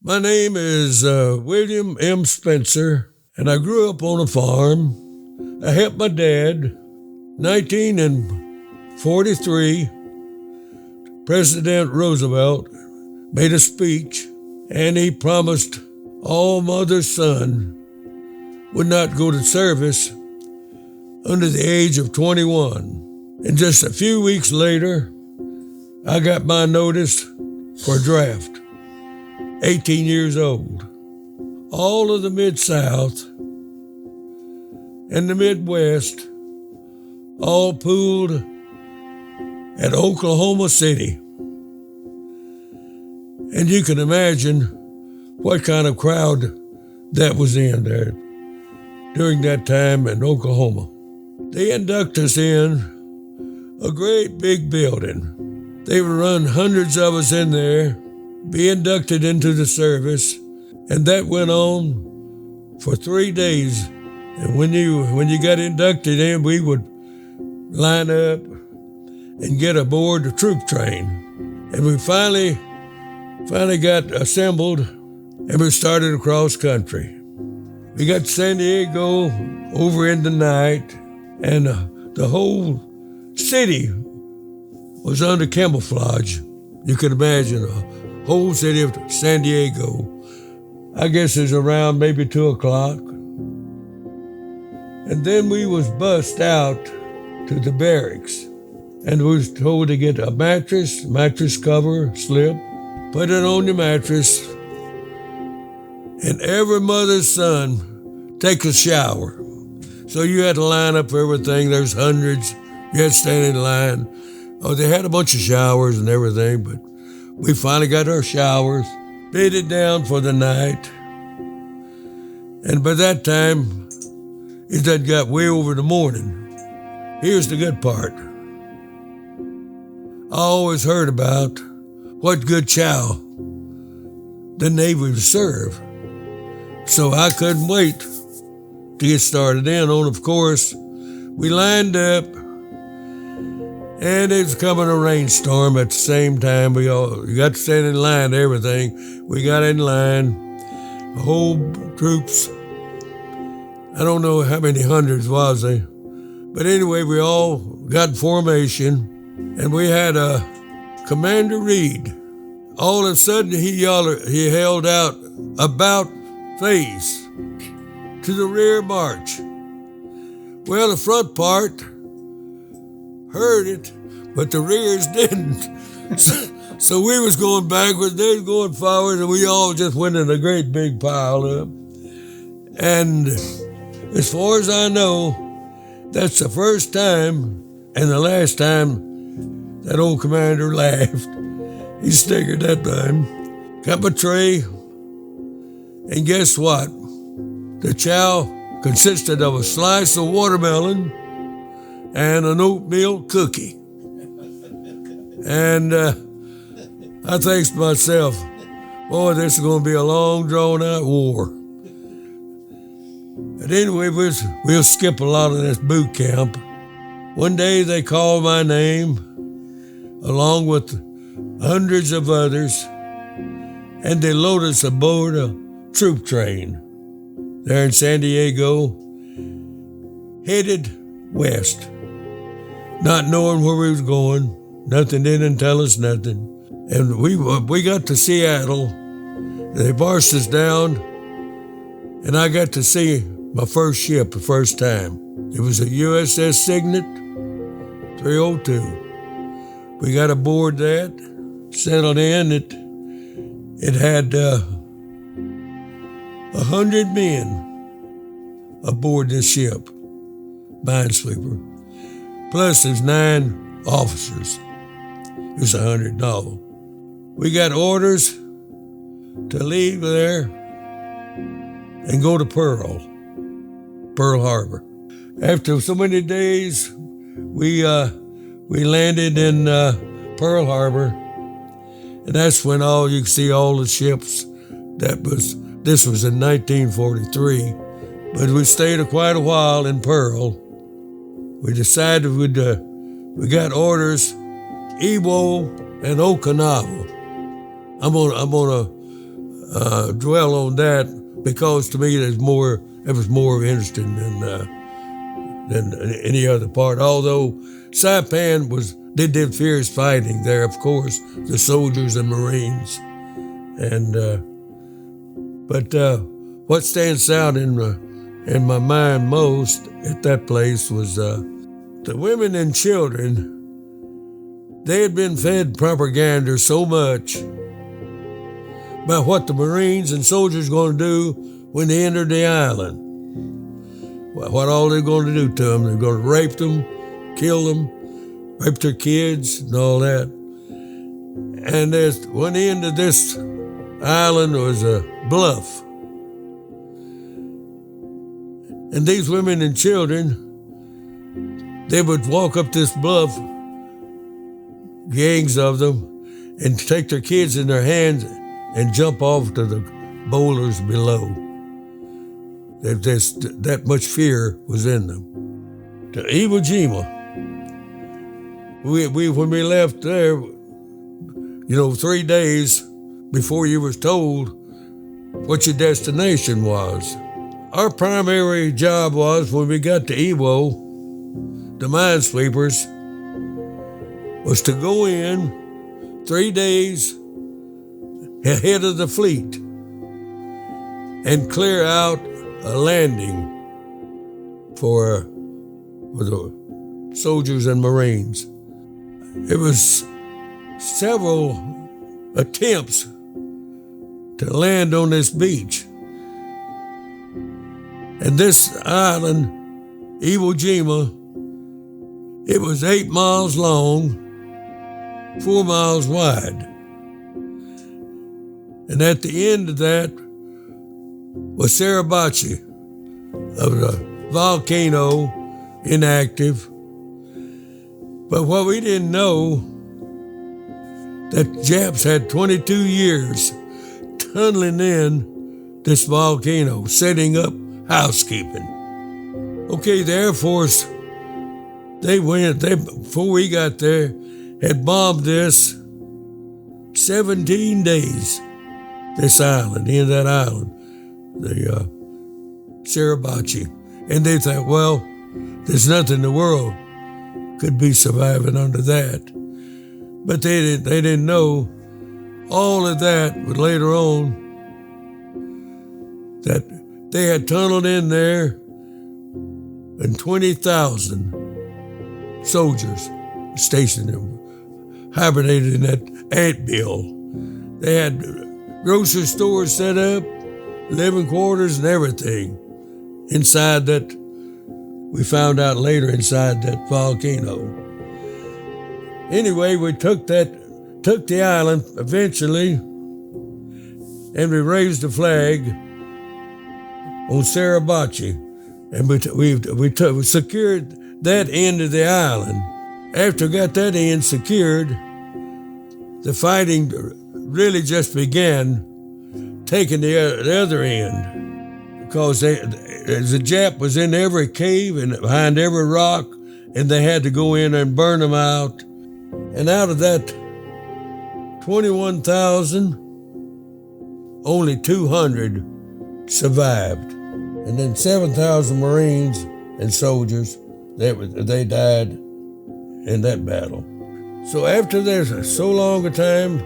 My name is William M. Spencer, and I grew up on a farm. I helped my dad. 1943, President Roosevelt made a speech, and he promised all mother's son would not go to service under the age of 21. And just a few weeks later, I got my notice for draft, 18 years old. All of the Mid-South and the Midwest all pooled at Oklahoma City. And you can imagine what kind of crowd that was in there during that time in Oklahoma. They induct us in a great big building. They would run hundreds of us in there, be inducted into the service, and that went on for 3 days. And when you got inducted in, we would line up and get aboard the troop train. And we finally got assembled, and we started across country. We got to San Diego over in the night, and the whole city was under camouflage. You can imagine a whole city of San Diego. I guess it's around maybe 2 o'clock. And then we was bussed out to the barracks, and we was told to get a mattress cover, slip, put it on your mattress, and every mother's son take a shower. So you had to line up for everything. There's hundreds. You had to stand in line. Oh, they had a bunch of showers and everything, but we finally got our showers, bedded down for the night. And by that time, it had got way over the morning. Here's the good part. I always heard about what good chow the Navy would serve. So I couldn't wait to get started in on. Of course, we lined up, and it was coming a rainstorm at the same time. We got to stand in line, everything. We got in line, the whole troops. I don't know how many hundreds was they. But anyway, we all got in formation, and we had Commander Reed. All of a sudden, he held out about face to the rear march. Well, the front part heard it, but the rears didn't. So we was going backwards, they was going forward, and we all just went in a great big pile up. And as far as I know, that's the first time and the last time that old commander laughed. He staggered that time. Got my tray, and guess what? The chow consisted of a slice of watermelon and an oatmeal cookie. And I think to myself, boy, this is going to be a long, drawn-out war. But anyway, we'll skip a lot of this boot camp. One day they called my name, along with hundreds of others, and they loaded us aboard a troop train there in San Diego, headed west, not knowing where we was going. Nothing didn't tell us nothing. And we got to Seattle. They barged us down, and I got to see my first ship the first time. It was a USS Signet 302. We got aboard that, settled in. It had 100 men aboard this ship, Minesweeper. Plus there's 9 officers. It was 100 all. We got orders to leave there and go to Pearl Harbor. After so many days, we landed in Pearl Harbor, and that's when you could see all the ships. This was in 1943, but we stayed quite a while in Pearl. We decided we got orders, Iwo and Okinawa. I'm gonna dwell on that because to me it was more interesting than any other part. Although Saipan they did fierce fighting there, of course, the soldiers and Marines, and but what stands out in my mind most at that place was the women and children. They had been fed propaganda so much about what the Marines and soldiers were going to do when they entered the island. What all they're going to do to them. They're going to rape them, kill them, rape their kids, and all that. And there's one end of this island was a bluff. And these women and children, they would walk up this bluff, gangs of them, and take their kids in their hands and jump off to the boulders below. That much fear was in them. To Iwo Jima, when we left there, 3 days before you was told what your destination was. Our primary job was, when we got to Iwo, the Minesweepers, was to go in 3 days ahead of the fleet and clear out a landing for the soldiers and Marines. It was several attempts to land on this beach. And this island, Iwo Jima, it was 8 miles long, 4 miles wide. And at the end of that was Suribachi, of the volcano, inactive. But what we didn't know, that Japs had 22 years tunneling in this volcano, setting up housekeeping. Okay, the Air Force, before we got there, had bombed this 17 days, this island, in that island, the Suribachi. And they thought, well, there's nothing in the world could be surviving under that. But they didn't know all of that, but later on, that they had tunneled in there and 20,000 soldiers stationed there, hibernated in that antbill. They had grocery stores set up, living quarters and everything inside that, we found out later, inside that volcano. Anyway, we took the island eventually, and we raised the flag on Suribachi, and we secured that end of the island. After we got that end secured, the fighting really just began, taking the other end, because the Jap was in every cave and behind every rock, and they had to go in and burn them out. And out of that 21,000, only 200 survived. And then 7,000 Marines and soldiers, they died in that battle. So after there's so long a time,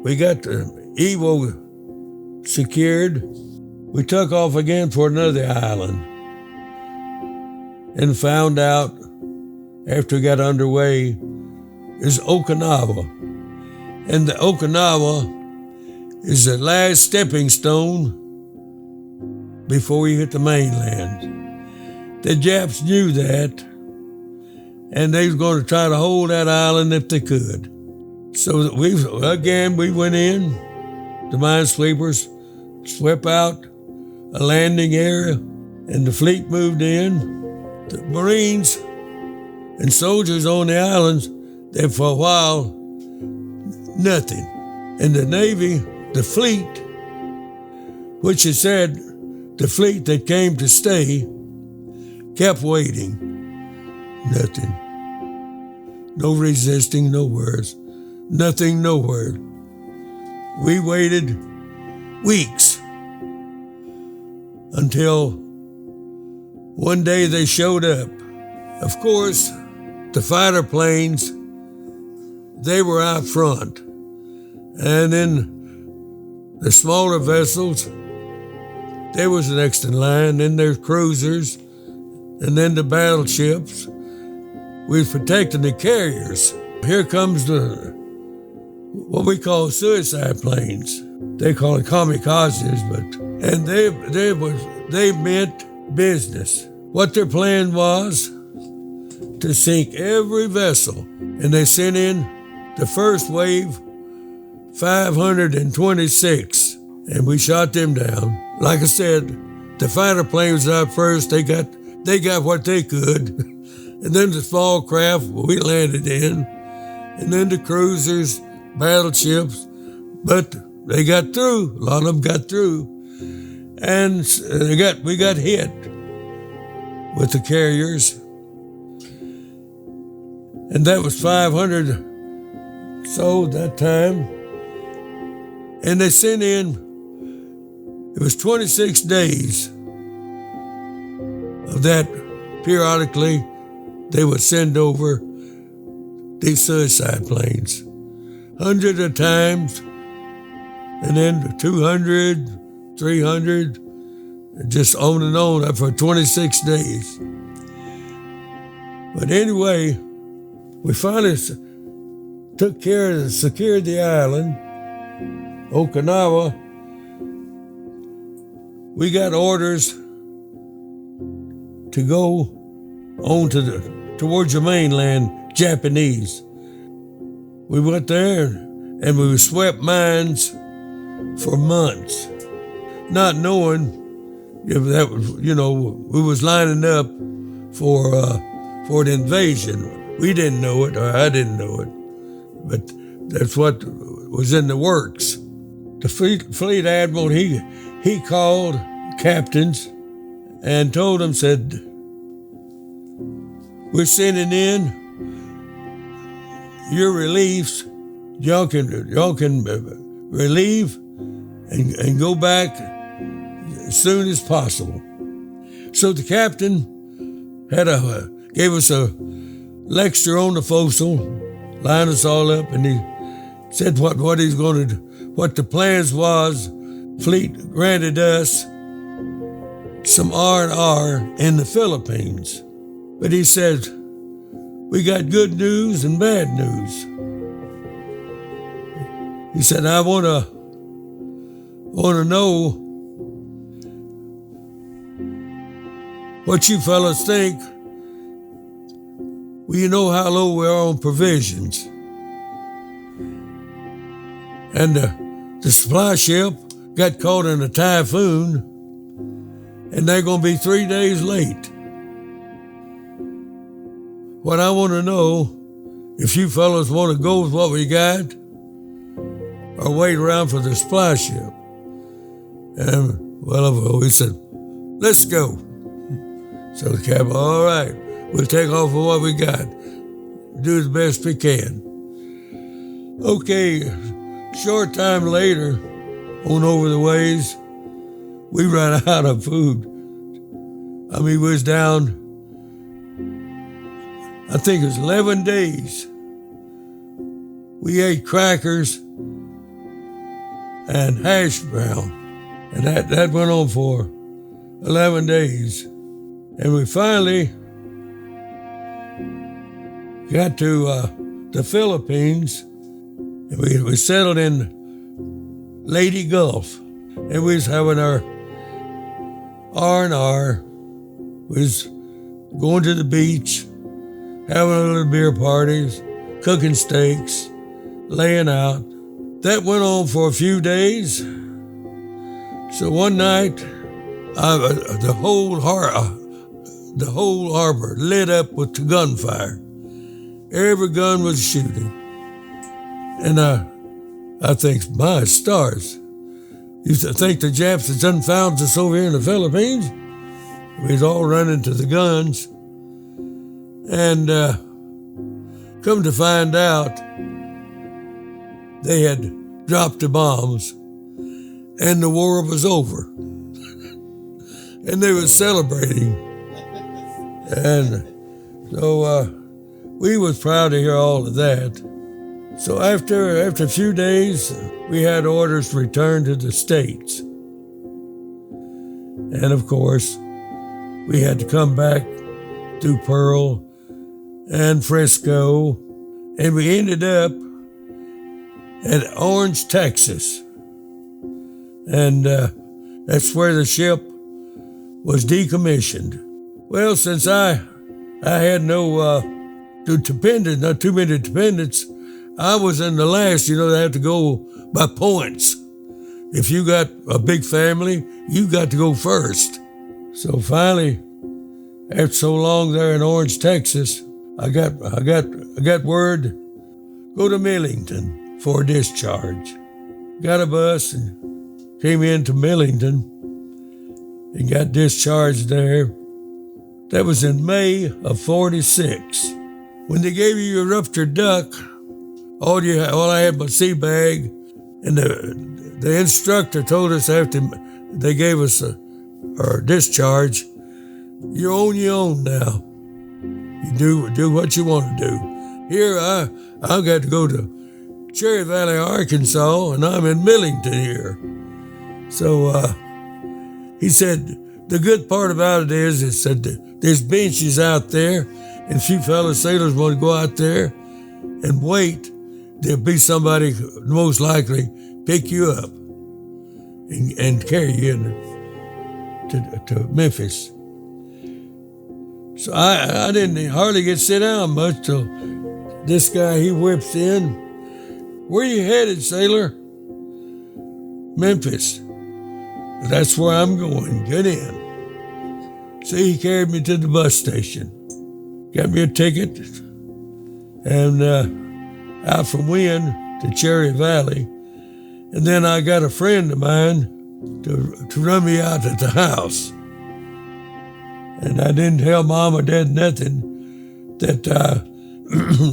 we got Iwo secured. We took off again for another island and found out, after we got underway, is Okinawa. And the Okinawa is the last stepping stone before you hit the mainland. The Japs knew that, and they was going to try to hold that island if they could. So we went in, the Minesweepers swept out a landing area, and the fleet moved in. The Marines and soldiers on the islands, there for a while, nothing. And the Navy, the fleet, which it said the fleet that came to stay, kept waiting. Nothing. No resisting, no words. Nothing, nowhere. We waited weeks until one day they showed up. Of course, the fighter planes, they were out front. And then the smaller vessels, they was next in line. Then there's cruisers, and then the battleships. We was protecting the carriers. Here comes what we call suicide planes. They call it kamikazes, and they meant business. What their plan was to sink every vessel, and they sent in the first wave, 526, and we shot them down. Like I said, the fighter planes out first. They got what they could, and then the small craft we landed in, and then the cruisers, battleships, but they got through. A lot of them got through, and we got hit with the carriers, and that was 500 so that time, and they sent in. It was 26 days of that. Periodically, they would send over these suicide planes, hundreds of times, and then 200, 300, just on and on for 26 days. But anyway, we finally took care of secured the island, Okinawa. We got orders to go on towards the mainland, Japanese. We went there and we swept mines for months, not knowing if that was, we was lining up for the invasion. We didn't know it, or I didn't know it, but that's what was in the works. The fleet admiral, he called captains and told them, said, we're sending in your reliefs. Y'all can relieve and go back as soon as possible. So the captain gave us a lecture on the forecastle, lined us all up, and he said what he's going to do, what the plans was. Fleet granted us some R&R in the Philippines. But he said, we got good news and bad news. He said, I want to know what you fellas think. Well, you know how low we are on provisions. And the supply ship got caught in a typhoon, and they're going to be 3 days late. What I want to know, if you fellas want to go with what we got, or wait around for the supply ship. And, we said, let's go. So the captain, all right, we'll take off with what we got. Do the best we can. Okay, short time later, on over the ways, we ran out of food. We was down, I think it was 11 days. We ate crackers and hash brown, and that went on for 11 days. And we finally got to the Philippines, and we settled in Lady Gulf, and we was having our R&R. We was going to the beach, having a little beer parties, cooking steaks, laying out. That went on for a few days. So one night, the whole harbor lit up with the gunfire. Every gun was shooting. And I think, my stars, you think the Japs had done found us over here in the Philippines? We was all running to the guns. And come to find out, they had dropped the bombs, and the war was over. And they were celebrating. And so we was proud to hear all of that. So after a few days, we had orders to return to the States. And of course, we had to come back through Pearl and Frisco, and we ended up at Orange, Texas. And that's where the ship was decommissioned. Well, since I had no dependents, not too many dependents, I was in the last. They have to go by points. If you got a big family, you got to go first. So finally, after so long there in Orange, Texas, I got word, go to Millington for a discharge. Got a bus and came into Millington and got discharged there. That was in May of '46. When they gave you your ruptured duck, all I had my sea bag, and the instructor told us after they gave us our discharge, you're on your own now. You do what you want to do. Here I got to go to Cherry Valley, Arkansas, and I'm in Millington here. So he said, the good part about it is that there's benches out there, and if you fellow sailors want to go out there and wait, there'll be somebody most likely pick you up and carry you to Memphis. So I didn't hardly get sit down much till this guy, he whips in. Where you headed, sailor? Memphis. That's where I'm going. Get in. So he carried me to the bus station, got me a ticket, and out from Wynn to Cherry Valley. And then I got a friend of mine to run me out at the house. And I didn't tell Mom or Dad nothing that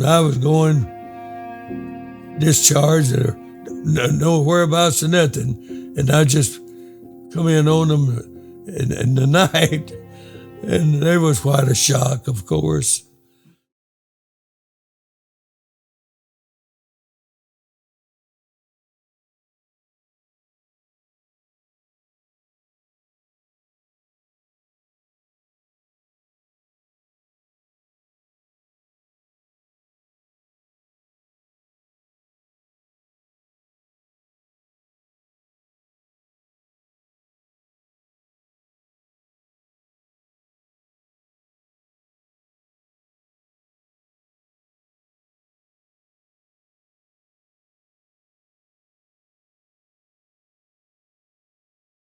I was going discharged or no whereabouts or nothing. And I just come in on them in the night. And there was quite a shock, of course.